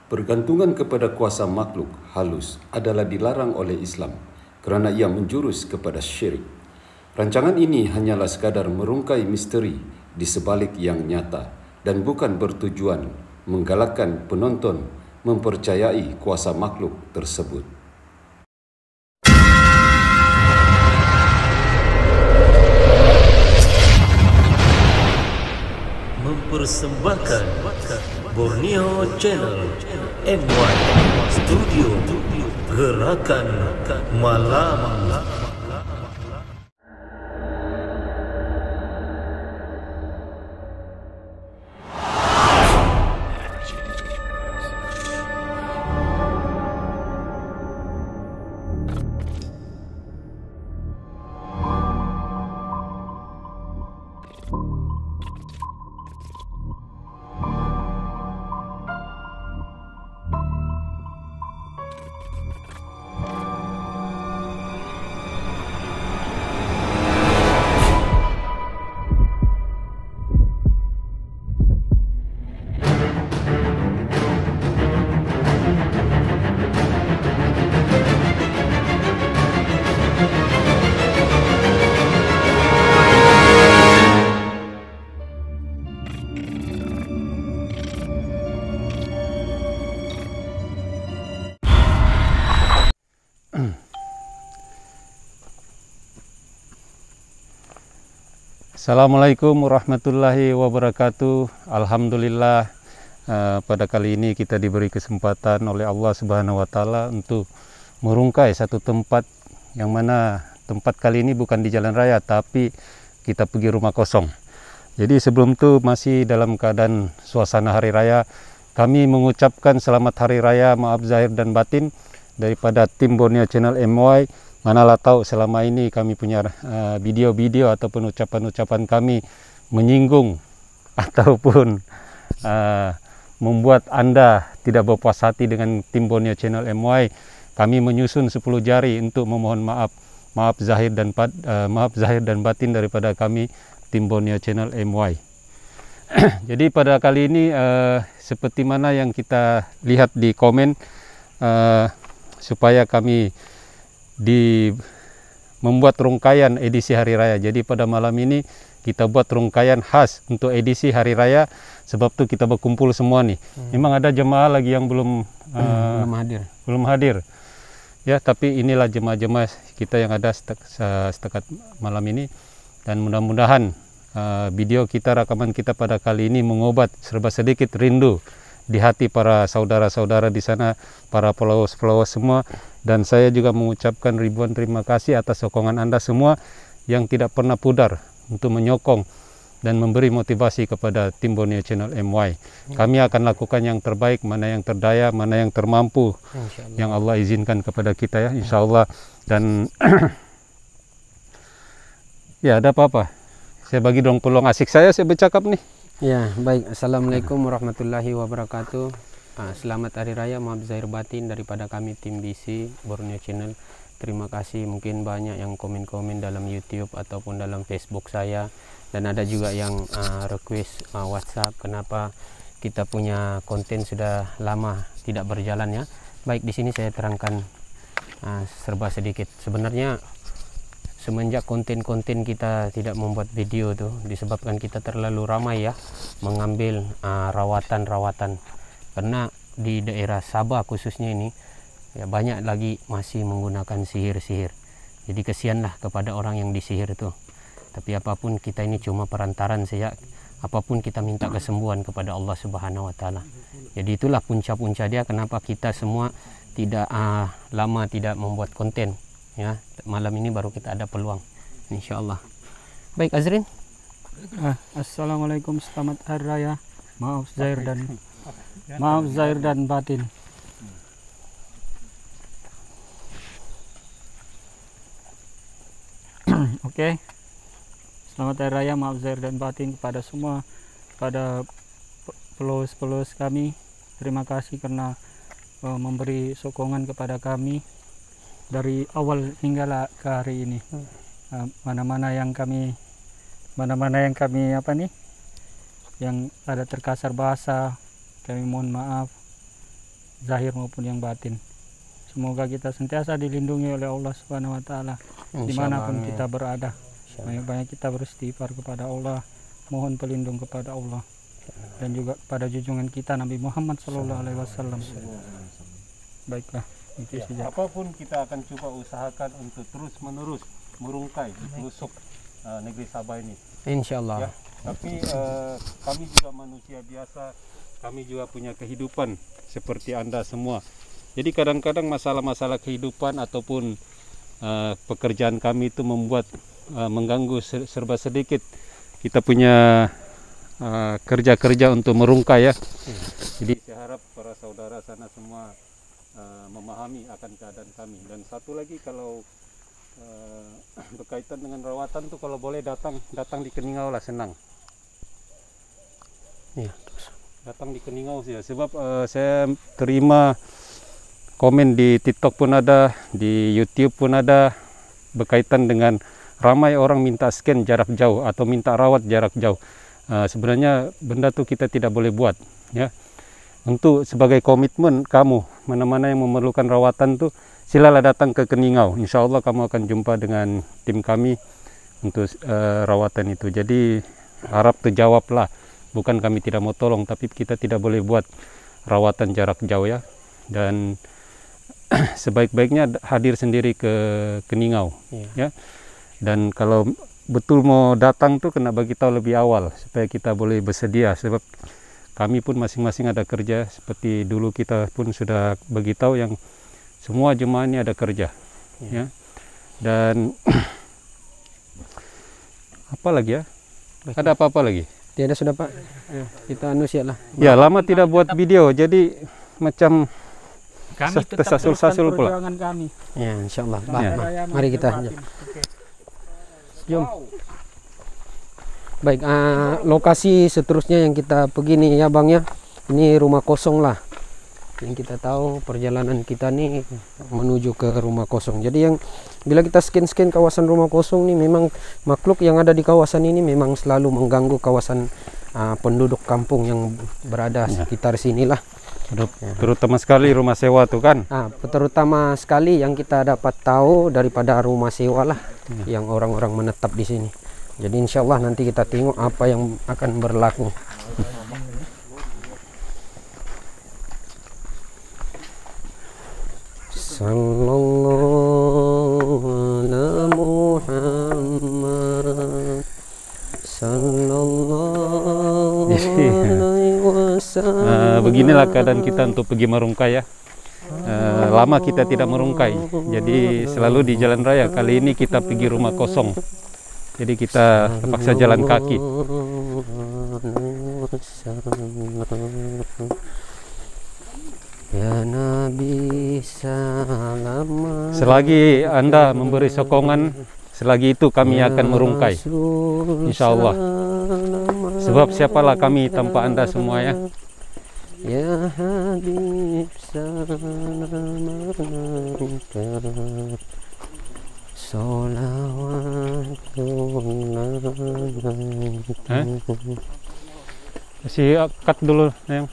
Bergantungan kepada kuasa makhluk halus adalah dilarang oleh Islam kerana ia menjurus kepada syirik. Rancangan ini hanyalah sekadar merungkai misteri di sebalik yang nyata dan bukan bertujuan menggalakkan penonton mempercayai kuasa makhluk tersebut. Mempersembahkan Borneo Channel MY Studio Gerakan Malam. Assalamualaikum warahmatullahi wabarakatuh. Alhamdulillah, pada kali ini kita diberi kesempatan oleh Allah Subhanahu wa Ta'ala untuk merungkai satu tempat yang mana tempat kali ini bukan di jalan raya, tapi kita pergi rumah kosong. Jadi sebelum itu masih dalam keadaan suasana hari raya. Kami mengucapkan selamat hari raya, maaf zahir dan batin daripada tim Borneo Channel MY. Manalah tahu selama ini kami punya video-video ataupun ucapan-ucapan kami menyinggung ataupun membuat Anda tidak berpuas hati dengan tim Borneo Channel MY. Kami menyusun 10 jari untuk memohon maaf zahir dan batin daripada kami tim Borneo Channel MY. Jadi pada kali ini seperti mana yang kita lihat di komen, supaya kami membuat rungkaian edisi hari raya. Jadi pada malam ini kita buat rungkaian khas untuk edisi hari raya, sebab tu kita berkumpul semua nih. Memang ada jemaah lagi yang belum hadir. Ya, tapi inilah jemaah-jemaah kita yang ada setakat malam ini, dan mudah-mudahan video kita, rakaman kita pada kali ini mengobat serba sedikit rindu di hati para saudara-saudara di sana, para followers semua. Dan saya juga mengucapkan ribuan terima kasih atas sokongan Anda semua yang tidak pernah pudar untuk menyokong dan memberi motivasi kepada tim Borneo Channel MY. Kami akan lakukan yang terbaik, mana yang terdaya, mana yang termampu, yang Allah izinkan kepada kita, ya, insya Allah. Dan ya, ada apa-apa, saya bagi dong peluang asik saya bercakap nih. Ya, baik. Assalamualaikum warahmatullahi wabarakatuh. Selamat Hari Raya, maaf zahir batin daripada kami tim BC Borneo Channel. Terima kasih. Mungkin banyak yang komen-komen dalam YouTube ataupun dalam Facebook saya, dan ada juga yang request WhatsApp kenapa kita punya konten sudah lama tidak berjalan, ya. Baik, di sini saya terangkan serba sedikit. Sebenarnya semenjak konten-konten kita tidak membuat video tuh disebabkan kita terlalu ramai, ya, mengambil rawatan-rawatan. Karena di daerah Sabah khususnya ini, ya, banyak lagi masih menggunakan sihir-sihir. Jadi kesianlah kepada orang yang disihir itu. Tapi apapun, kita ini cuma perantaran saja. Apapun kita minta kesembuhan kepada Allah Subhanahu wa Ta'ala. Jadi itulah punca-punca dia kenapa kita semua tidak lama tidak membuat konten, ya. Malam ini baru kita ada peluang, insyaallah. Baik, Azrin. Assalamualaikum, selamat hari raya, maaf zahir dan batin. Oke. Selamat hari raya, maaf zahir dan batin kepada semua, pada followers kami. Terima kasih karena memberi sokongan kepada kami dari awal hingga ke hari ini. Mana-mana yang kami yang ada terkasar bahasa, kami mohon maaf. zahir maupun yang batin. Semoga kita sentiasa dilindungi oleh Allah Subhanahu wa taala dimanapun kita berada. Banyak-banyak kita beristighfar kepada Allah, mohon pelindung kepada Allah dan juga pada junjungan kita Nabi Muhammad SAW. Baiklah, itu saja. Apapun kita akan coba usahakan untuk terus menerus merungkai pelusuk negeri Sabah ini. Insyaallah. Ya, tapi kami juga manusia biasa, kami juga punya kehidupan seperti Anda semua. Jadi kadang-kadang masalah-masalah kehidupan ataupun pekerjaan kami itu membuat mengganggu serba sedikit. Kita punya kerja-kerja untuk merungkai ya. Jadi saya harap para saudara sana semua memahami akan keadaan kami. Dan satu lagi, kalau berkaitan dengan rawatan tuh kalau boleh datang di Keningau lah, senang. Ya, Datang di Keningau sih ya. Sebab saya terima komen di TikTok pun ada, di YouTube pun ada, berkaitan dengan ramai orang minta scan jarak jauh atau minta rawat jarak jauh. Sebenarnya benda itu kita tidak boleh buat ya. Untuk sebagai komitmen kamu, mana-mana yang memerlukan rawatan tuh silalah datang ke Keningau. Insya Allah kamu akan jumpa dengan tim kami untuk rawatan itu. Jadi harap terjawab lah. Bukan kami tidak mau tolong, tapi kita tidak boleh buat rawatan jarak jauh ya. Dan sebaik-baiknya hadir sendiri ke Keningau ya. Dan kalau betul mau datang tuh kena bagi tahu lebih awal supaya kita boleh bersedia, sebab kami pun masing-masing ada kerja. Seperti dulu kita pun sudah bagi tahu yang semua jemaah ini ada kerja ya. Dan apa lagi ya? Ada apa-apa lagi? Tiada sudah Pak. Kita lah. Ya, lama tidak buat video jadi macam Kami tetap tersasul-sasul pula. perjuangan kami. Ya, insyaallah. Ya. Mari kita. Jom. Baik, lokasi seterusnya yang kita pergi nih ya Bang ya. Ini rumah kosong lah. Yang kita tahu perjalanan kita nih menuju ke rumah kosong. Jadi yang bila kita scan kawasan rumah kosong nih, memang makhluk yang ada di kawasan ini memang selalu mengganggu kawasan penduduk kampung yang berada sekitar sinilah. Terutama sekali rumah sewa tuh kan. Terutama sekali yang kita dapat tahu daripada rumah sewa lah yang orang-orang menetap di sini. Jadi insya Allah nanti kita tengok apa yang akan berlaku. Sallallahu ala Muhammad sallallahu alaihi wasallam. Beginilah keadaan kita untuk pergi merungkai ya. Lama kita tidak merungkai, jadi selalu di jalan raya. Kali ini kita pergi rumah kosong, jadi kita terpaksa jalan kaki. Ya Nabi salam. Selagi Anda memberi sokongan, selagi itu kami akan merungkai, insya Allah. Sebab siapalah kami tanpa Anda semua ya. Ya Habib salam Masih cut dulu yang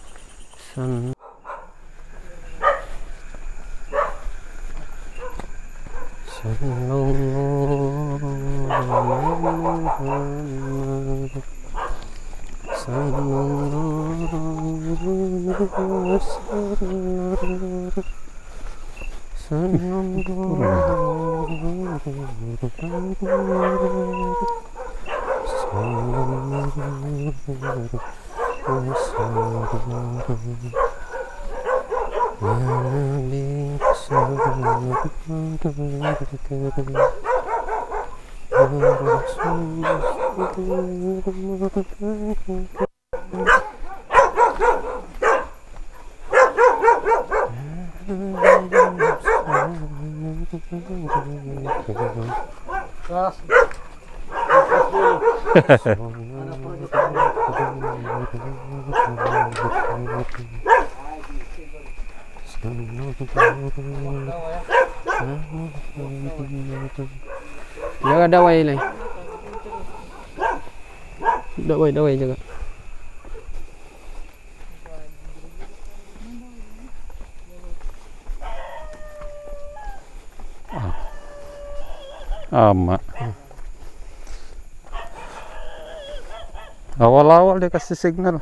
jaga dawai lah. Dawai jaga. Ama. Awal-awal dia kasih signal.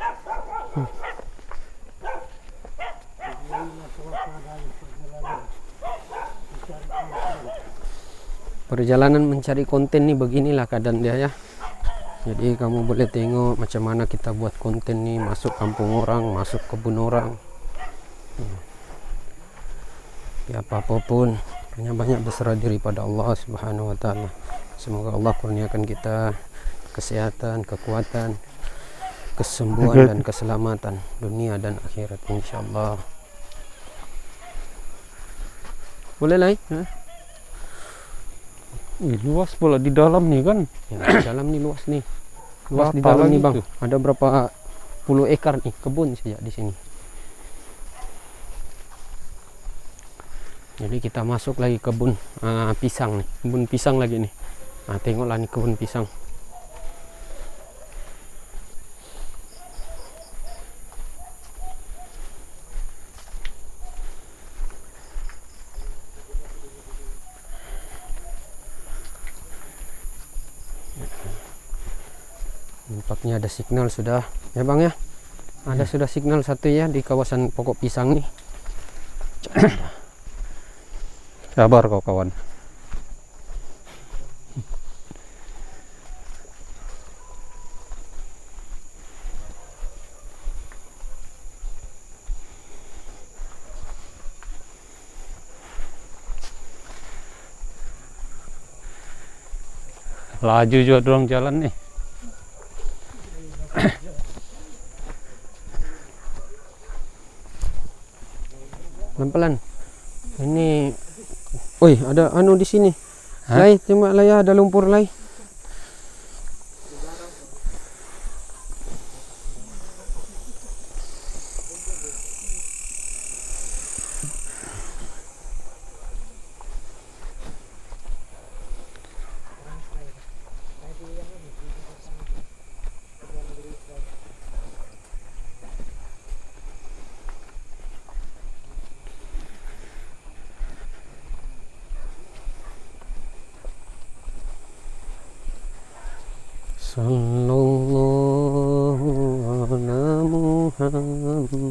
Perjalanan mencari konten nih beginilah keadaan dia ya. Jadi kamu boleh tengok macam mana kita buat konten nih, masuk kampung orang, masuk kebun orang. Ya apapun, banyak berserah diri pada Allah Subhanahu wa taala. Semoga Allah kurniakan kita kesehatan, kekuatan, kesembuhan dan keselamatan dunia dan akhirat insyaallah. Boleh lah ya? Luas pula di dalam nih kan. Ya, di dalam nih luas nih. Luas di dalam nih Bang. Ada berapa puluh ekar nih kebun saja di sini. Jadi kita masuk lagi kebun pisang nih. Kebun pisang lagi nih. Nah, tengoklah nih kebun pisang. Nampaknya ada signal sudah ya Bang ya. Ada sudah signal satu ya di kawasan pokok pisang nih. Sabar kau kawan. Laju juga dorong jalan nih. Pelan-pelan. Ini, woi ada anu di sini. Lai, tembak lai ada lumpur lai. Sallallahu ala Muhammad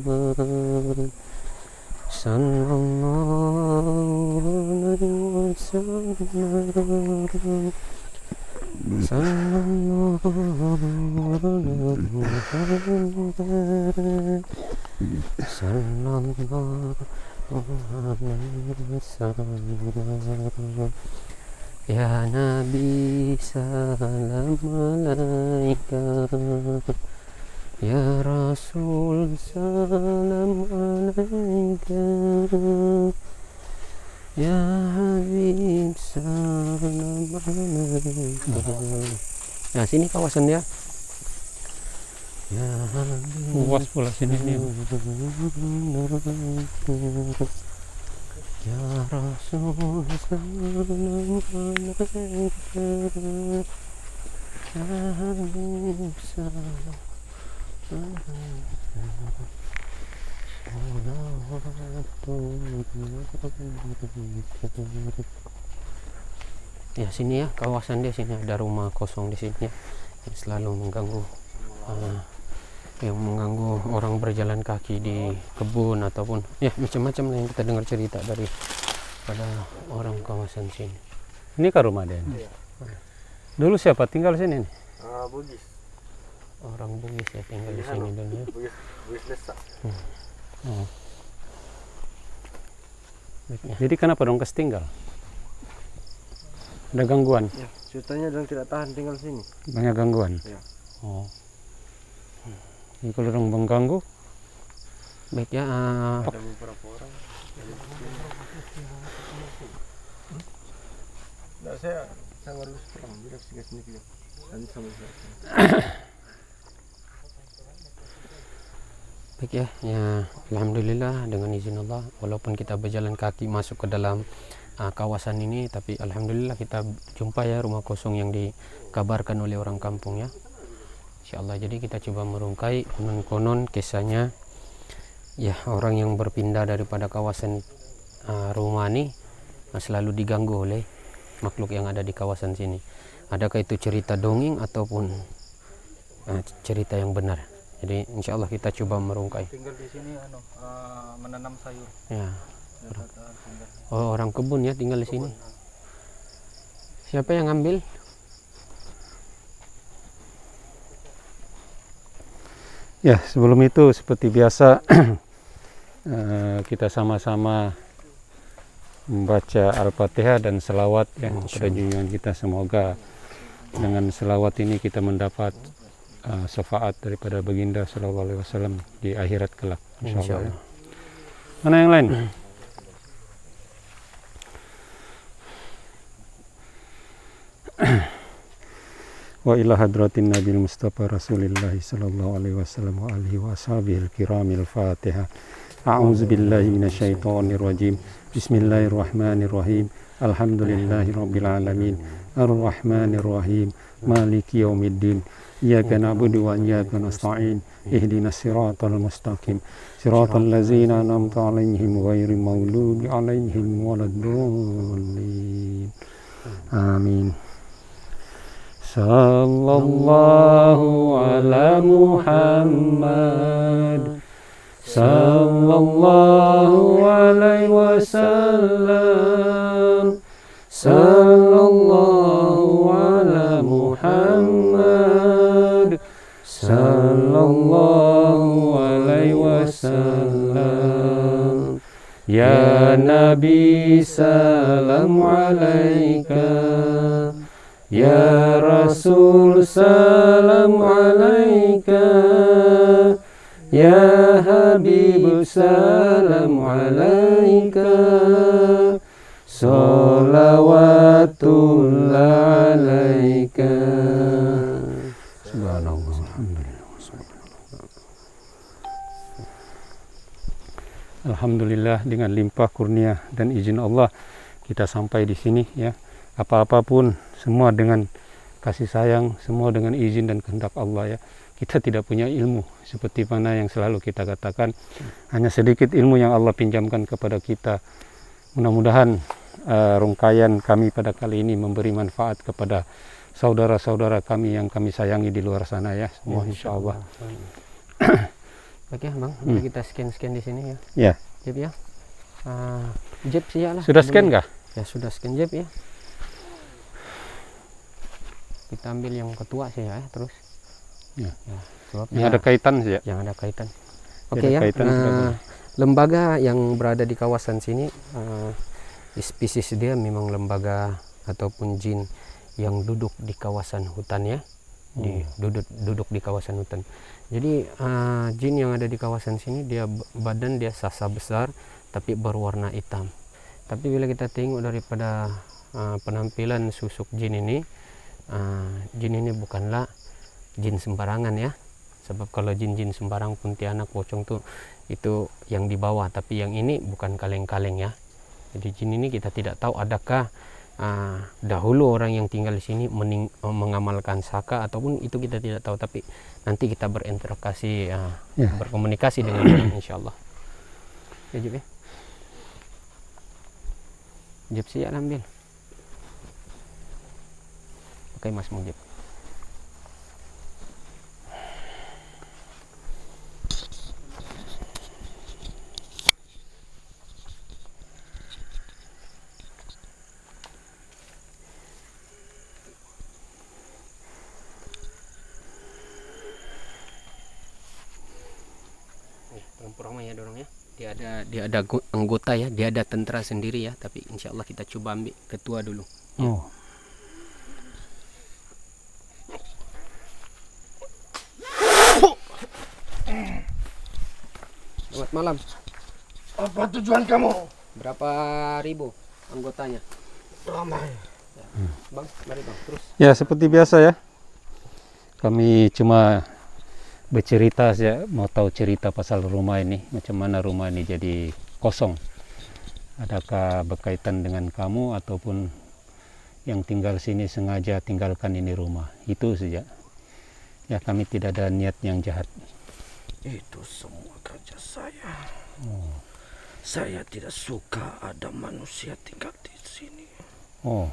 sallallahu alaihi wasallam sallallahu ala Muhammad sallallahu alaihi wasallam. Ya Nabi salam alaika, ya Rasul salam alaika, ya Habib salam alaika. Nah sini kawasan dia. Ya Habib. Luas pula sini nih. Ya Rasul salam alaika, ya Habib salam alaika. Ya sini ya kawasan dia, sini ada rumah kosong di sini ya, yang selalu mengganggu orang berjalan kaki di kebun ataupun ya macam-macam yang kita dengar cerita dari pada orang kawasan sini. Ini kan rumah dia. Dulu siapa tinggal sini nih? Bugis. Orang Bugis ya tinggal di sini dulu ya. Bugis desa. Oh. Jadi kenapa dong kes tinggal? Ada gangguan? Ya, ceritanya dong tidak tahan tinggal sini. Banyak gangguan? Ya. Oh. Jadi kalau orang mengganggu, Baik ya. Ada beberapa orang. Nah, saya harus pulang. Bila sini dia. Nanti sama saya. Baik ya, ya alhamdulillah dengan izin Allah, walaupun kita berjalan kaki masuk ke dalam kawasan ini, tapi alhamdulillah kita jumpa ya rumah kosong yang dikabarkan oleh orang kampung ya. Insyaallah, jadi kita coba merungkai konon kisahnya ya, orang yang berpindah daripada kawasan rumah ini selalu diganggu oleh makhluk yang ada di kawasan sini. Adakah itu cerita dongeng ataupun cerita yang benar? Jadi insya Allah kita coba merungkai. Tinggal di sini menanam sayur. Ya. Oh, orang kebun ya tinggal di sini. Siapa yang ngambil? Ya, sebelum itu seperti biasa kita sama-sama membaca Al-Fatihah dan selawat yang pada junjungan kita. Semoga dengan selawat ini kita mendapat syafaat daripada baginda sallallahu alaihi wasallam di akhirat kelak, insyaallah. Mana yang lain? Wa ila hadratin Nabil Mustafa Rasulillah sallallahu alaihi wasallam wa alihi wa ashabihil kiramil Fatihah. A'udzu billahi minasyaitonir rajim. Bismillahirrahmanirrahim. Alhamdulillahi rabbil alamin. Arrahmanir rahim. Maliki yaumiddin. Iyyaka na'budu wa iyyaka nasta'in. Ihdinas siratal mustaqim. Siratal ladzina an'amta 'alaihim ghairil maghdubi 'alaihim waladdallin. Amin. Sallallahu ala Muhammad, sallallahu alaihi wasallam, sallallahu ala Muhammad, sallallahu alaihi wasallam. Ya Nabi salam alaika, ya Rasul salam alaika, ya Habib salam alaika, salawatullah alaika. Subhanallah, alhamdulillah, dengan limpah kurnia dan izin Allah kita sampai di sini ya. Apa-apapun semua dengan kasih sayang, semua dengan izin dan kehendak Allah ya. Kita tidak punya ilmu seperti mana yang selalu kita katakan, hanya sedikit ilmu yang Allah pinjamkan kepada kita. Mudah-mudahan rungkaian kami pada kali ini memberi manfaat kepada saudara-saudara kami yang kami sayangi di luar sana ya, semua insya Allah. Oke Bang, kita scan di sini ya. Ya. Jep ya. Jep siap lah. Sudah scan kah? Ya sudah scan Jep ya. Kita ambil yang ketua sih ya, terus. Ya, yang ada kaitan sih ya. Yang ada kaitan. Oke ya. Lembaga yang berada di kawasan sini, spesies dia memang lembaga ataupun jin yang duduk di kawasan hutan ya. Duduk di kawasan hutan. Jadi jin yang ada di kawasan sini dia badan dia sasa besar tapi berwarna hitam. Tapi bila kita tengok daripada penampilan susuk jin ini bukanlah jin sembarangan ya. Sebab kalau jin-jin sembarang, kuntilanak, pocong tuh itu yang di bawah, tapi yang ini bukan kaleng-kaleng ya. Jadi jin ini kita tidak tahu adakah dahulu orang yang tinggal di sini mengamalkan saka ataupun itu kita tidak tahu, tapi nanti kita berinteraksi berkomunikasi dengan jin insyaallah. Ya Jep ya. Jep siap ambil. Pakai Mas Mujib. Pura-pura ya dorong ya. Dia ada anggota ya, dia ada tentara sendiri ya, tapi insya Allah kita coba ambil ketua dulu. Ya. Oh. Selamat malam. Apa tujuan kamu? Berapa ribu anggotanya? Ramai. Ya. Bang, mari Bang, terus. Ya, seperti biasa ya. Kami cuma bercerita saja, mau tahu cerita pasal rumah ini, macam mana rumah ini jadi kosong. Adakah berkaitan dengan kamu ataupun yang tinggal sini sengaja tinggalkan ini rumah. Itu saja. Ya, kami tidak ada niat yang jahat. Itu semua kerja saya. Saya tidak suka ada manusia tinggal di sini. Oh.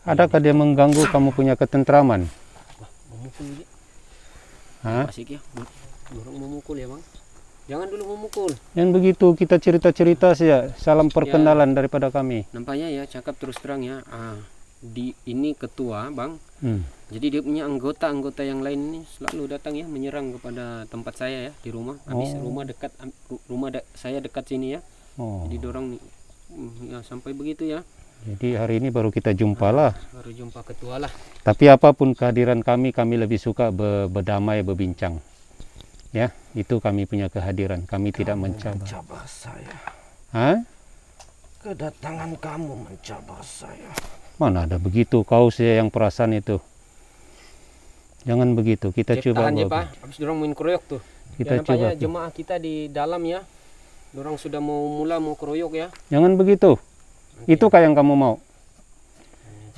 Adakah dia mengganggu kamu punya ketentraman? Memukul dia. Hah? Asik ya. Dorong memukul ya bang. Jangan dulu memukul. Yang begitu kita cerita-cerita saja. Salam perkenalan daripada kami. Nampaknya ya, cakap terus terang ya. Ini ketua bang. Jadi dia punya anggota-anggota yang lain ini selalu datang ya menyerang kepada tempat saya ya di rumah. Habis rumah saya dekat sini ya. Jadi dorong nih ya sampai begitu ya. Jadi hari ini baru kita jumpa lah. Baru jumpa ketua lah. Tapi apapun kehadiran kami lebih suka berdamai, berbincang. Ya, itu kami punya kehadiran. Kami tidak mencabar. Mencabar saya. Hah? Kedatangan kamu mencabar saya. Mana ada begitu, kau saja yang perasaan itu. Jangan begitu, kita coba. Tahan ya Pak, habis dorong main keroyok tuh. Kita ya, coba. Jemaah kita di dalam ya. Dorong sudah mau keroyok ya. Jangan begitu. Nanti Itu kayak yang kamu mau.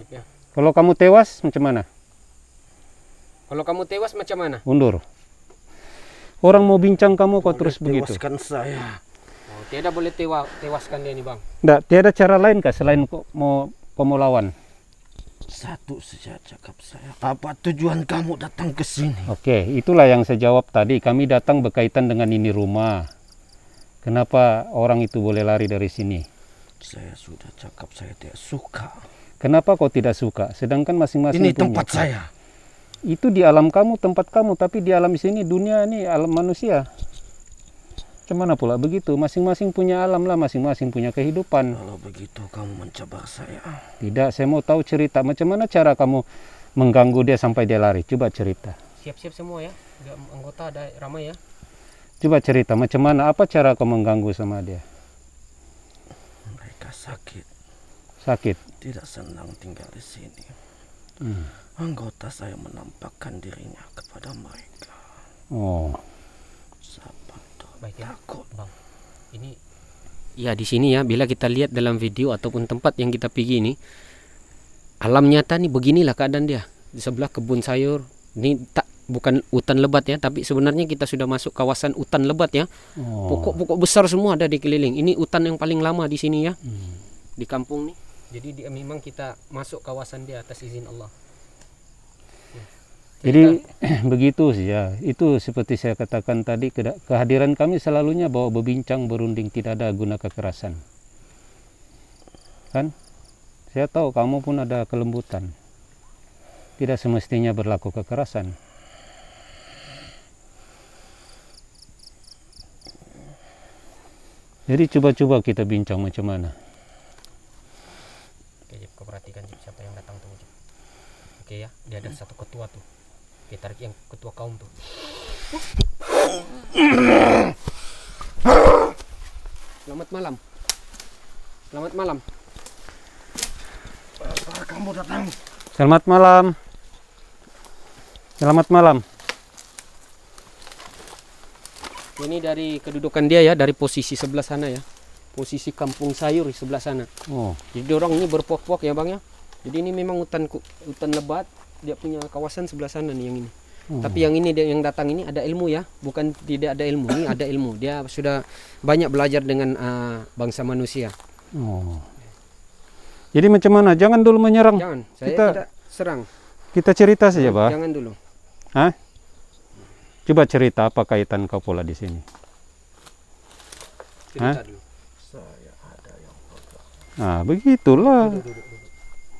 ya. Kalau kamu tewas macam mana? Kalau kamu tewas macam mana? Undur. Orang mau bincang kamu kok terus begitu. Tewaskan saya. Oh, tiada boleh tewaskan dia nih bang. Nggak, tiada cara lain kah selain kau mau lawan? Satu saja cakap saya. Apa tujuan kamu datang ke sini? Oke, itulah yang saya jawab tadi. Kami datang berkaitan dengan ini rumah. Kenapa orang itu boleh lari dari sini? Saya sudah cakap saya tidak suka. Kenapa kau tidak suka? Sedangkan masing-masing Ini punya. tempat saya. Itu di alam kamu, tempat kamu. Tapi di alam sini, dunia ini alam manusia. Cuman pula begitu, masing-masing punya alam lah, masing-masing punya kehidupan. Kalau begitu kamu mencabar saya. Tidak, saya mau tahu cerita. Macam mana cara kamu mengganggu dia sampai dia lari? Coba cerita. Siap-siap semua ya. Anggota ada ramai ya. Coba cerita, macam mana? Apa cara kau mengganggu sama dia? Mereka sakit. Sakit? Tidak senang tinggal di sini. Anggota saya menampakkan dirinya kepada mereka. Oh. Baik ya, Takut. bang. Ini ya di sini ya. Bila kita lihat dalam video ataupun tempat yang kita pergi ini, alam nyata nih beginilah keadaan dia. Di sebelah kebun sayur. Ini bukan hutan lebat ya, tapi sebenarnya kita sudah masuk kawasan hutan lebat ya. Pokok-pokok besar semua ada di keliling. Ini hutan yang paling lama di sini ya, di kampung nih. Jadi memang kita masuk kawasan dia atas izin Allah. Jadi begitu sih ya. Itu seperti saya katakan tadi, kehadiran kami selalunya bawa berbincang, berunding, tidak ada guna kekerasan. Kan? Saya tahu kamu pun ada kelembutan. Tidak semestinya berlaku kekerasan. Jadi coba-coba kita bincang macam mana. Oke, kau perhatikan siapa yang datang tuh. Oke ya, dia ada satu ketua tuh. Oke, tarik yang ketua kaum tuh. Selamat malam. Selamat malam. Apa kamu datang? Selamat malam. Selamat malam. Ini dari kedudukan dia ya, dari posisi sebelah sana ya. Posisi kampung sayur di sebelah sana. Oh. Jadi orang ini berpok-pok ya bang ya. Jadi ini memang hutan lebat. Dia punya kawasan sebelah sana nih yang ini. Tapi yang ini yang datang ini ada ilmu ya, bukan tidak ada ilmu. Ini ada ilmu. Dia sudah banyak belajar dengan bangsa manusia. Oh. Jadi macam mana? Jangan dulu menyerang. Jangan, saya kita tidak serang. Kita cerita saja, Pak. Jangan dulu. Hah? Coba cerita apa kaitan kau pula di sini? Cerita dulu. Saya ada yang pegang. Nah, begitulah.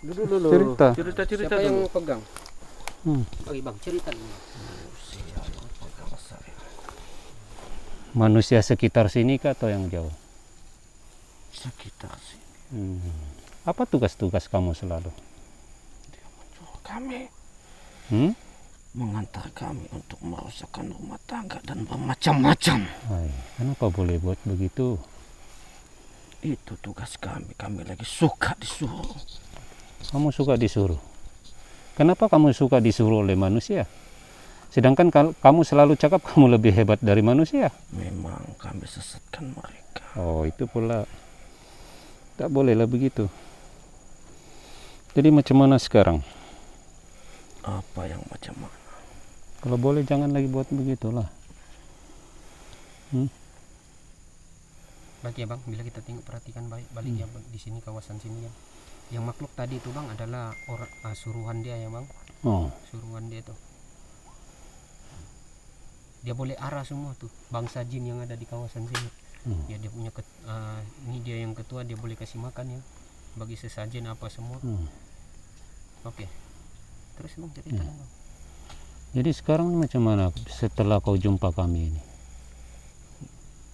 Dulu. Cerita. Siapa dulu. yang pegang? Hmm. Bang, cerita dulu. Manusia yang pegang saya. Manusia sekitar sini kah atau yang jauh? Sekitar sini. Apa tugas-tugas kamu selalu? Dia menyuruh kami. Mengantar kami untuk merusakkan rumah tangga dan bermacam-macam. Kenapa boleh buat begitu? Itu tugas kami. Kami lagi suka disuruh. Kamu suka disuruh? Kenapa kamu suka disuruh oleh manusia? Sedangkan kamu selalu cakap kamu lebih hebat dari manusia. Memang kami sesatkan mereka. Oh, itu pula. Tak bolehlah begitu. Jadi macam mana sekarang? Apa yang macam mana? Kalau boleh jangan lagi buat begitulah. Baik ya bang, bila kita tengok perhatikan balik ya di sini kawasan sini ya. Yang makhluk tadi itu Bang adalah suruhan dia ya Bang. Oh. Suruhan dia tuh. Dia boleh arah semua tuh bangsa jin yang ada di kawasan sini. Ya dia punya ini dia yang ketua, dia boleh kasih makan ya bagi sesajen apa semua. Oke. Terus Bang cerita Bang. Jadi sekarang macam mana setelah kau jumpa kami ini?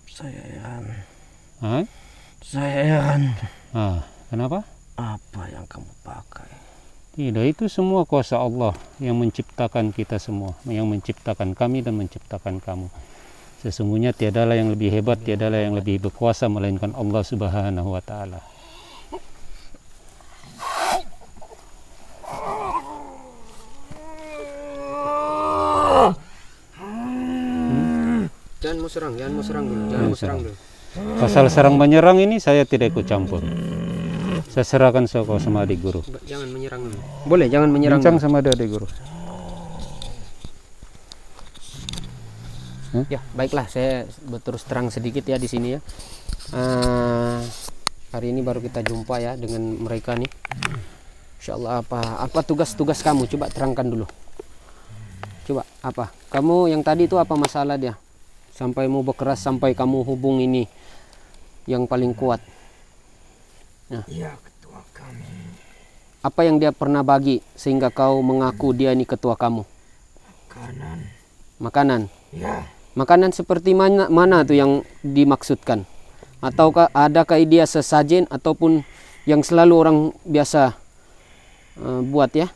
Saya heran. Hah? Saya heran. Kenapa? Apa yang kamu pakai? Tidak, itu semua kuasa Allah yang menciptakan kita semua, yang menciptakan kami dan menciptakan kamu. Sesungguhnya tiadalah yang lebih hebat, tiadalah yang lebih berkuasa melainkan Allah Subhanahu wa taala. Jangan mau serang dulu. Pasal serang menyerang ini saya tidak ikut campur. Saya serahkan sama adik guru. Jangan menyerang dulu. Boleh, jangan menyerang. Bincang sama adik guru. Ya, baiklah, saya berterus terang sedikit ya di sini ya. Hari ini baru kita jumpa ya dengan mereka nih. Insyaallah apa tugas-tugas kamu? Coba terangkan dulu. Coba apa? Kamu yang tadi itu apa masalah dia? Sampai mau berkeras, sampai kamu hubung ini yang paling kuat. Nah. Iya, ketua kami. Apa yang dia pernah bagi sehingga kau mengaku dia ini ketua kamu? Makanan. Ya. Makanan seperti mana tuh yang dimaksudkan? Ataukah adakah dia sesajen ataupun yang selalu orang biasa buat ya?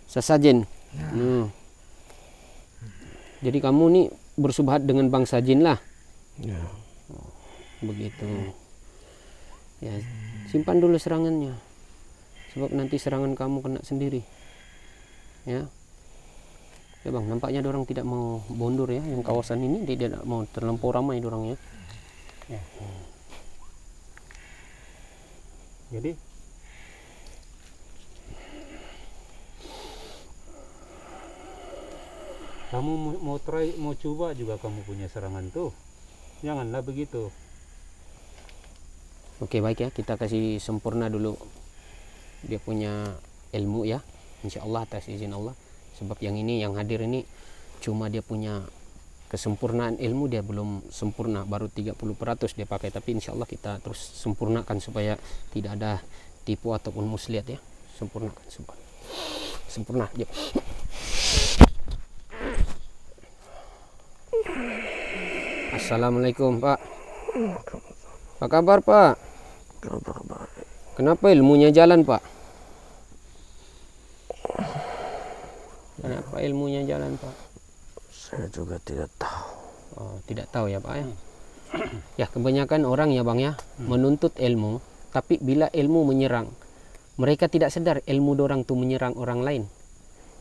Sesajen. Ya. Jadi kamu nih bersubhat dengan bangsa jin lah. Ya. Begitu. Ya, simpan dulu serangannya. Sebab nanti serangan kamu kena sendiri. Ya. Ya Bang, nampaknya dorang tidak mau mundur ya, yang kawasan ini tidak mau terlampau ramai dorang ya. Jadi kamu mau coba juga kamu punya serangan tuh. Janganlah begitu. Oke, baik ya, kita kasih sempurna dulu dia punya ilmu ya. Insyaallah atas izin Allah. Sebab yang ini, yang hadir ini cuma dia punya kesempurnaan ilmu, dia belum sempurna, baru 30% dia pakai, tapi insya Allah kita terus sempurnakan supaya tidak ada tipu ataupun muslihat ya. Sempurnakan sempurna ya. Assalamualaikum Pak. Apa kabar Pak? Kabar baik. Kenapa ilmunya jalan Pak? Kenapa ilmunya jalan Pak? Saya juga tidak tahu. Oh, tidak tahu ya Pak ya. Ya kebanyakan orang ya Bang ya menuntut ilmu, tapi bila ilmu menyerang, mereka tidak sadar ilmu dorang tuh menyerang orang lain.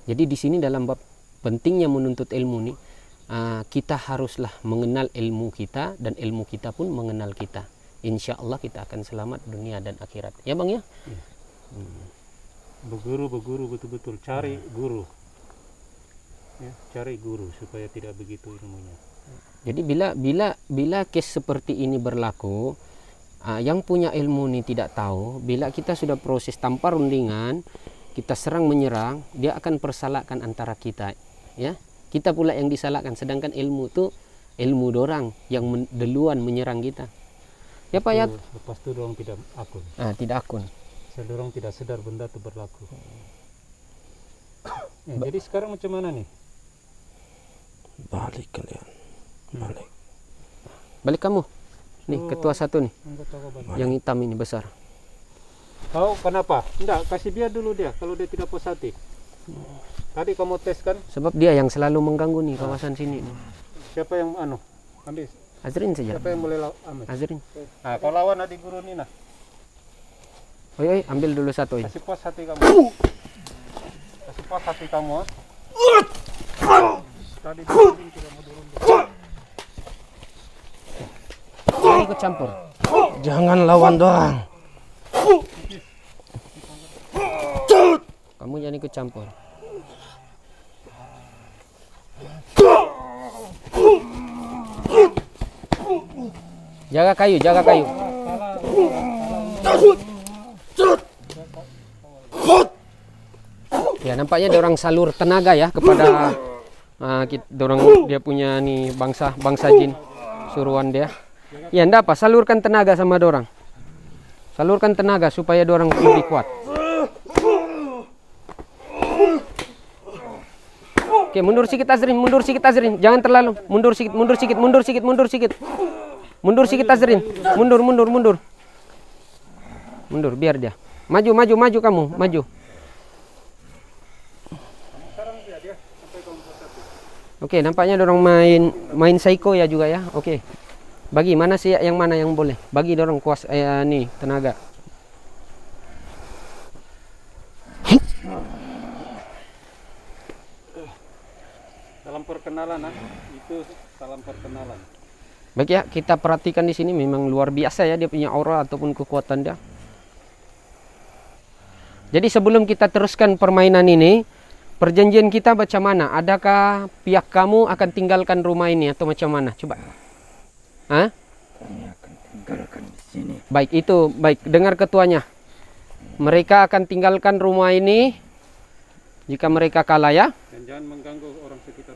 Jadi di sini dalam bab pentingnya menuntut ilmu nih, kita haruslah mengenal ilmu kita dan ilmu kita pun mengenal kita. Insya Allah kita akan selamat dunia dan akhirat. Ya Bang ya. Berguru betul-betul cari guru. Ya, cari guru supaya tidak begitu ilmunya. Jadi bila case seperti ini berlaku, yang punya ilmu ini tidak tahu, bila kita sudah proses tanpa rundingan, kita serang menyerang, dia akan persalahkan antara kita, ya. Kita pula yang disalahkan, sedangkan ilmu itu ilmu dorang yang duluan menyerang kita. Ya Pak ya. Lepas itu dorang tidak akun. Tidak akun. Dorang tidak sadar benda itu berlaku. Ya, jadi sekarang macam mana nih? Balik kalian. Balik kamu. Nih ketua satu nih. Yang hitam ini besar. Kau kenapa? Enggak, kasih biar dulu dia kalau dia tidak puas hati. Tadi kamu tes kan? Sebab dia yang selalu mengganggu nih kawasan sini. Siapa yang ambil? Azrin saja. Siapa yang boleh ambil? Azrin. Kau lawan adik guru Nina. Oi, ambil dulu satu. Kasih puas hati kamu. Kasih puas hati kamu. Tadi tidak mau turun. Jangan ikut campur. Jangan lawan doang. Kamu jangan ikut campur. Jaga kayu, jaga kayu. Ya, nampaknya ada orang salur tenaga ya kepada dorong dia punya nih bangsa jin suruhan dia. Ya, ndak apa, salurkan tenaga sama dorang. Salurkan tenaga supaya dorang lebih kuat. Oke, mundur sedikit Azrin, mundur sedikit Azrin. Jangan terlalu. Mundur sedikit, mundur sedikit, mundur sedikit, mundur sedikit. Mundur sedikit Azrin. Mundur. Mundur biar dia. Maju kamu, maju. Oke, nampaknya dorong main psycho ya juga ya. Oke. Bagi mana sih yang mana yang boleh? Bagi dorong kuas nih tenaga. Salam perkenalan, itu salam perkenalan. Baik ya, kita perhatikan di sini memang luar biasa ya dia punya aura ataupun kekuatan dia. Jadi sebelum kita teruskan permainan ini, perjanjian kita macam mana? Adakah pihak kamu akan tinggalkan rumah ini atau macam mana? Coba. Hah? Kami akan tinggalkan di sini. Baik, itu baik. Dengar ketuanya. Mereka akan tinggalkan rumah ini jika mereka kalah ya. Dan jangan mengganggu orang sekitar.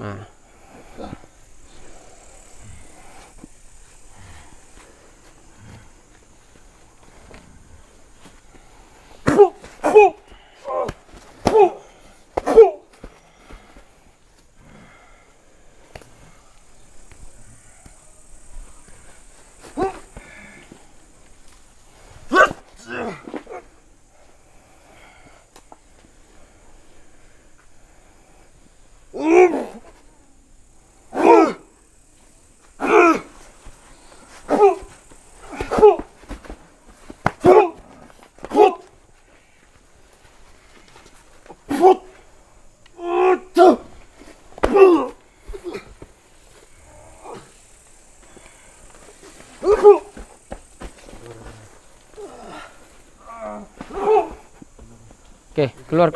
Oke, keluar,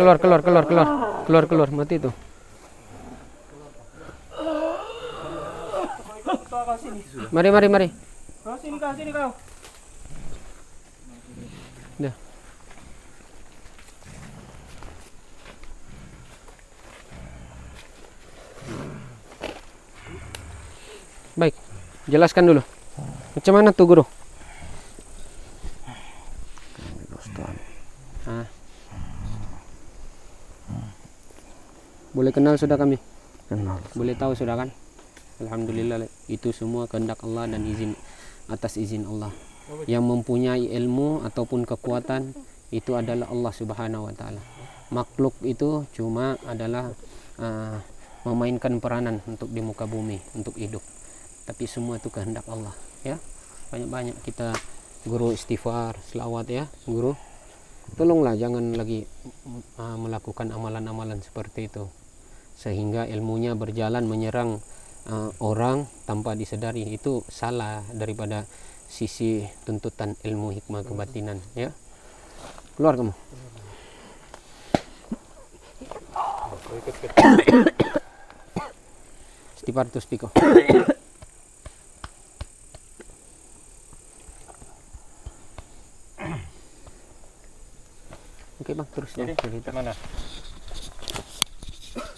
mati itu. Mari. Sini kau. Dah. Baik, jelaskan dulu. Macam mana tuh guru? Boleh kenal sudah kami? Kenal. Boleh tahu sudah kan? Alhamdulillah, itu semua kehendak Allah dan atas izin Allah. Yang mempunyai ilmu ataupun kekuatan itu adalah Allah Subhanahu wa taala. Makhluk itu cuma adalah memainkan peranan untuk di muka bumi, untuk hidup. Tapi semua itu kehendak Allah, ya. Banyak-banyak kita guru istighfar, selawat ya, guru. Tolonglah jangan lagi melakukan amalan-amalan seperti itu. Sehingga ilmunya berjalan menyerang orang tanpa disadari, itu salah daripada sisi tuntutan ilmu hikmah kebatinan, ya. Keluar kamu. Istighfar terus piko. Oke bang, terus jadi cerita. Mana?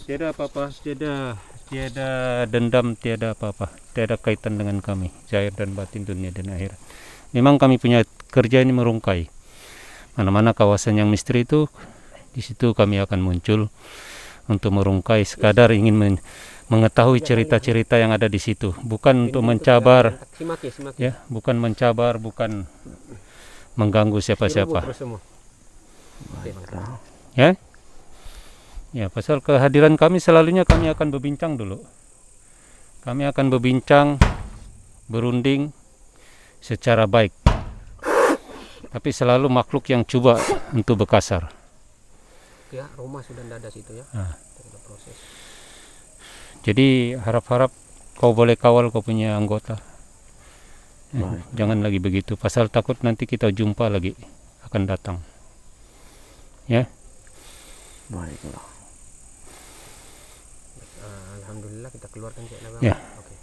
Tiada apa-apa, tiada dendam, tiada apa-apa, tiada kaitan dengan kami, zahir dan batin, dunia dan akhirat. Memang kami punya kerja ini merungkai. Mana-mana kawasan yang misteri itu, di situ kami akan muncul untuk merungkai, sekadar ingin mengetahui cerita-cerita yang ada di situ, bukan untuk mencabar, ya, bukan mencabar, bukan mengganggu siapa-siapa. Ya. Ya, pasal kehadiran kami selalunya kami akan berbincang dulu. Kami akan berbincang, berunding secara baik. Tapi selalu makhluk yang coba untuk berkasar. Ya, rumah sudah tidak ada situ ya. Proses. Jadi harap-harap kau boleh kawal kau punya anggota. Jangan lagi begitu. Pasal takut nanti kita jumpa lagi akan datang. Ya. Baiklah. Alhamdulillah kita keluarkan Cik Nabi. Ya. Oke.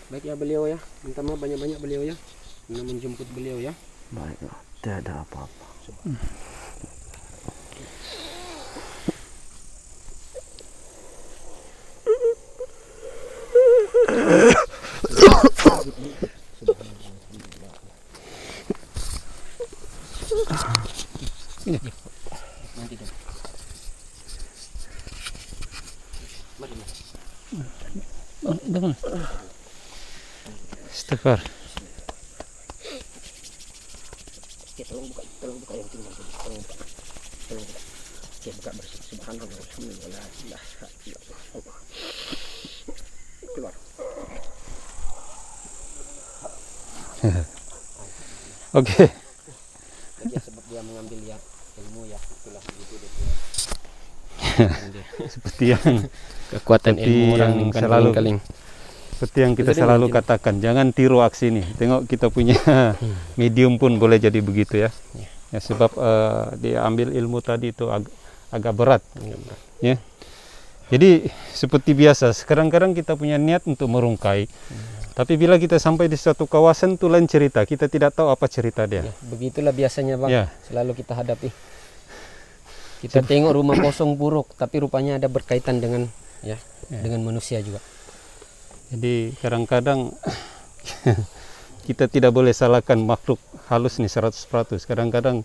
Baik ya beliau ya. Minta maaf banyak-banyak beliau ya. Karena menjemput beliau ya. Baiklah. Tiada apa-apa. Istighfar. Tolong buka yang tinggal. Tolong buka. Oke, buka bersih. Subhanallah, alhamdulillah, la ilaha illallah. Keluar. Oke. Ya, sebab dia mengambil ya ilmu ya, itulah begitu dia. Seperti yang Kekuatan ilmu orang yang kaling. Seperti yang kita selalu katakan, jangan tiru aksi ini. Tengok kita punya medium pun boleh jadi begitu ya. Ya sebab dia ambil ilmu tadi itu agak berat. Ya. Jadi seperti biasa, kadang-kadang kita punya niat untuk merungkai. Tapi bila kita sampai di suatu kawasan itu lain cerita, kita tidak tahu apa cerita dia. Ya, begitulah biasanya Bang, ya. Selalu kita hadapi. Kita tengok rumah kosong buruk, tapi rupanya ada berkaitan dengan dengan manusia juga. Jadi kadang-kadang kita tidak boleh salahkan makhluk halus nih 100%. Kadang-kadang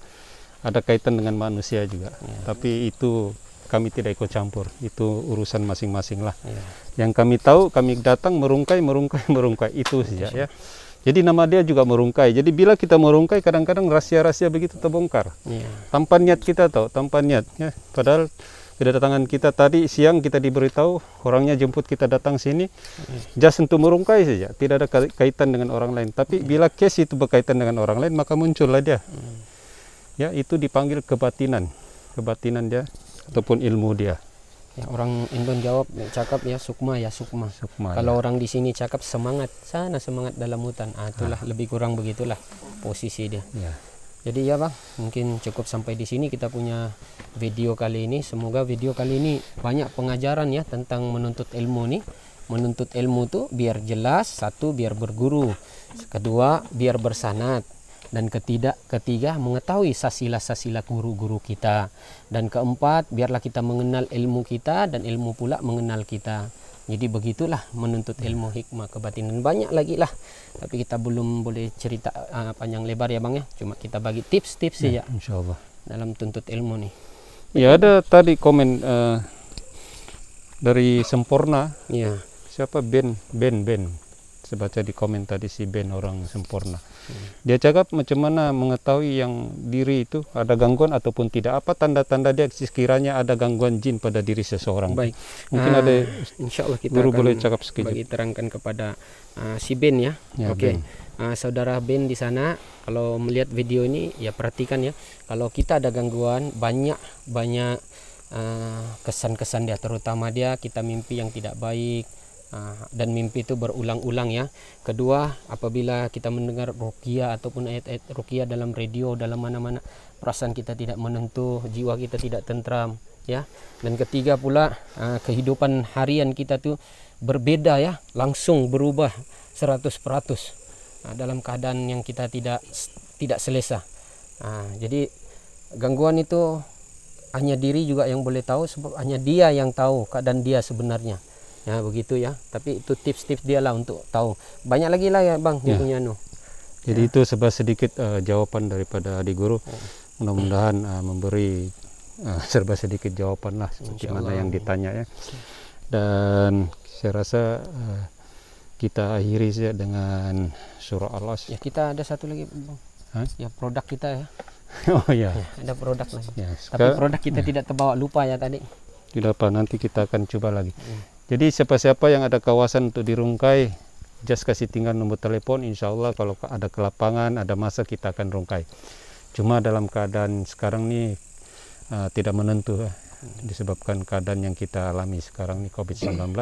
ada kaitan dengan manusia juga. Tapi itu kami tidak ikut campur. Itu urusan masing-masing lah. Yang kami tahu, kami datang merungkai itu saja ya. Jadi nama dia juga merungkai. Jadi bila kita merungkai, kadang-kadang rahasia-rahasia begitu terbongkar. Tanpa niat kita tahu, tanpa niat ya. Padahal kedatangan kita tadi siang kita diberitahu orangnya jemput kita datang sini just untuk merungkai saja, tidak ada kaitan dengan orang lain. Tapi bila case itu berkaitan dengan orang lain, maka muncullah dia. Ya, itu dipanggil kebatinan dia ataupun ilmu dia. Ya, orang Indon jawab cakap ya sukma. Kalau orang di sini cakap semangat dalam hutan. Itulah lebih kurang begitulah posisi dia. Ya. Jadi ya Bang, mungkin cukup sampai di sini kita punya video kali ini. Semoga video kali ini banyak pengajaran ya tentang menuntut ilmu nih. Menuntut ilmu tuh biar jelas, satu biar berguru, kedua biar bersanad, dan ketiga mengetahui sasila-sasila guru-guru kita, dan keempat biarlah kita mengenal ilmu kita dan ilmu pula mengenal kita. Jadi begitulah menuntut ilmu, hikmah, kebatinan. Banyak lagi lah, tapi kita belum boleh cerita panjang lebar ya Bang ya. Cuma kita bagi tips-tips saja insyaallah dalam tuntut ilmu nih. Ya, ada tadi komen dari Sempurna. Ya. Siapa Ben. Saya baca di komen tadi si Ben orang Sempurna. Dia cakap macam mana mengetahui yang diri itu ada gangguan ataupun tidak. Apa tanda-tanda dia sekiranya ada gangguan jin pada diri seseorang. Baik. Mungkin ada insyaallah kita guru akan boleh cakap sekejap. Bagi terangkan kepada si Ben ya. Oke. Saudara Ben di sana, kalau melihat video ini ya perhatikan ya. Kalau kita ada gangguan, banyak kesan-kesan dia, terutama dia kita mimpi yang tidak baik. Dan mimpi itu berulang-ulang ya. Kedua, apabila kita mendengar ruqyah ataupun ayat-ayat ruqyah dalam radio, dalam mana-mana, perasaan kita tidak menentu, jiwa kita tidak tentram ya. Dan ketiga pula, kehidupan harian kita tuh berbeda ya, langsung berubah 100%. Dalam keadaan yang kita tidak selesa. Jadi gangguan itu hanya diri juga yang boleh tahu, sebab hanya dia yang tahu keadaan dia sebenarnya. Ya begitu ya. Tapi itu tips-tips dia lah untuk tahu. Banyak lagi lah ya Bang yang punya Jadi itu sedikit jawaban daripada adik guru. Mudah-mudahan memberi serba sedikit jawaban lah seperti mana yang ditanya ya. Dan saya rasa kita akhiri saja dengan surah Al-Asr. Ya, kita ada satu lagi Bang. Ya produk kita ya. Oh ya. Ada produk lagi. Ya, tapi produk kita tidak terbawa, lupa ya tadi. Tidak apa, nanti kita akan coba lagi. Jadi siapa-siapa yang ada kawasan untuk dirungkai, just kasih tinggal nomor telepon. Insya Allah kalau ada kelapangan, ada masa kita akan rungkai. Cuma dalam keadaan sekarang ini tidak menentu disebabkan keadaan yang kita alami sekarang ini COVID-19.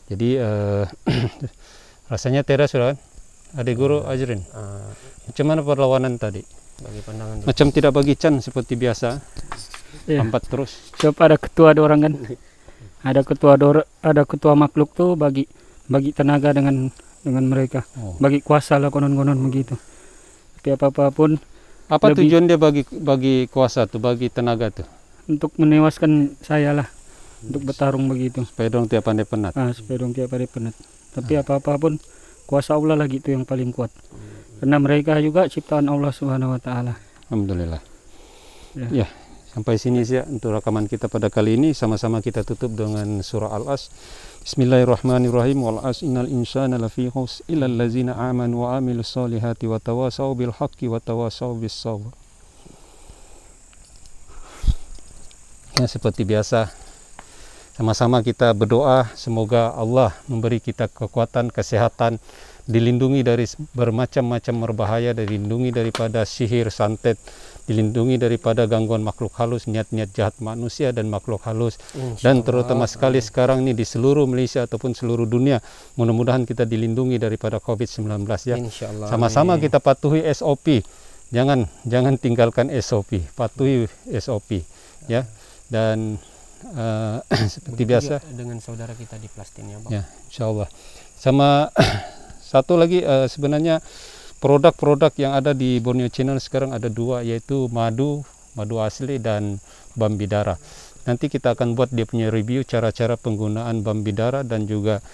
Jadi rasanya teras sudah kan? Adik guru Ajrin. Macam mana perlawanan tadi? Bagi pandangan macam tidak bagi can seperti biasa. Empat terus. Coba ada ketua ada orang kan. Ada ketua makhluk tuh bagi tenaga dengan mereka. Bagi kuasa lah konon-konon begitu. Tapi apapun Apa lebih tujuan dia bagi kuasa tuh, bagi tenaga tuh? untuk menewaskan saya lah, untuk bertarung begitu. Supaya dong tiap pandai penat. Supaya dong tiap hari penat. Tapi apa-apa pun kuasa Allah lah gitu yang paling kuat. Karena mereka juga ciptaan Allah Subhanahu wa taala. Alhamdulillah. Ya. Ya, sampai sini sih untuk rekaman kita pada kali ini. Sama-sama kita tutup dengan surah Al-As. Bismillahirrahmanirrahim. Wal as innal insana lafi khusr illal ladzina amanu wa amilus solihati wa tawasaw bil haqqi wa tawasaw bis sabr. Ya, seperti biasa, sama-sama kita berdoa semoga Allah memberi kita kekuatan, kesehatan, dilindungi dari bermacam-macam berbahaya, dilindungi daripada sihir, santet, dilindungi daripada gangguan makhluk halus, niat-niat jahat manusia dan makhluk halus. Dan terutama sekali sekarang ini di seluruh Malaysia ataupun seluruh dunia, mudah-mudahan kita dilindungi daripada COVID-19 ya. Sama-sama kita patuhi SOP. Jangan tinggalkan SOP, patuhi SOP ya. Dan seperti biasa dengan saudara kita di Palestina ya, Bang. Ya, insyaallah. Sama satu lagi sebenarnya produk-produk yang ada di Borneo Channel sekarang ada dua, yaitu madu asli dan Bambidara. Nanti kita akan buat dia punya review cara-cara penggunaan Bambidara dan juga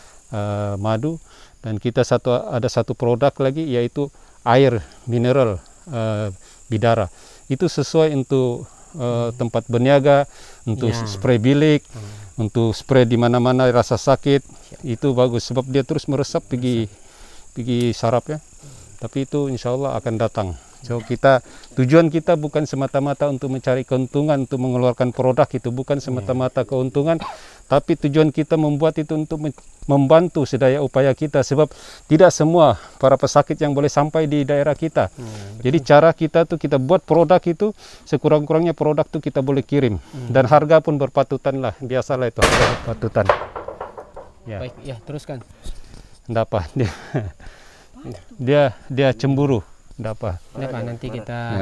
madu. Dan kita ada satu produk lagi, yaitu air mineral Bidara. Itu sesuai untuk tempat berniaga, untuk spray bilik, untuk spray di mana-mana rasa sakit. Itu bagus sebab dia terus meresap pergi saraf ya. Tapi itu insya Allah akan datang. So tujuan kita bukan semata-mata untuk mencari keuntungan, untuk mengeluarkan produk itu bukan semata-mata keuntungan, tapi tujuan kita membuat itu untuk membantu sedaya upaya kita, sebab tidak semua para pesakit yang boleh sampai di daerah kita. Jadi cara kita tuh kita buat produk itu sekurang-kurangnya produk tuh kita boleh kirim dan harga pun berpatutan lah, biasalah itu harga berpatutan. Ya. Baik, ya teruskan. Nggak apa dia cemburu. Nanti kita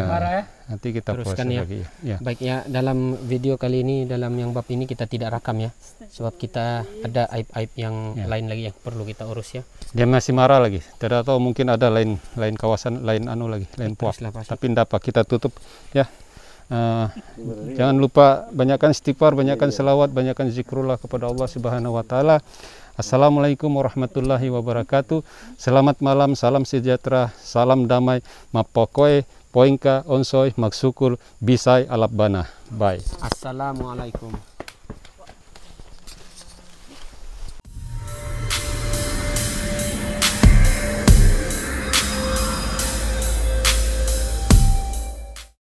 nanti kita teruskan ya. Lagi ya. Baik ya, dalam video kali ini, dalam yang bab ini kita tidak rakam ya, sebab kita ada aib-aib yang lain lagi yang perlu kita urus ya. Dia masih marah lagi, tidak tahu mungkin ada lain kawasan lain lain puak, tapi tidak apa, kita tutup ya. Jangan lupa banyakkan istighfar, banyakkan selawat, banyakkan zikrullah kepada Allah Subhanahu wa taala. Assalamualaikum warahmatullahi wabarakatuh. Selamat malam, salam sejahtera, salam damai, mapokoe, poinka, onsoy, maksukul, bisai, alabana. Bye. Assalamualaikum.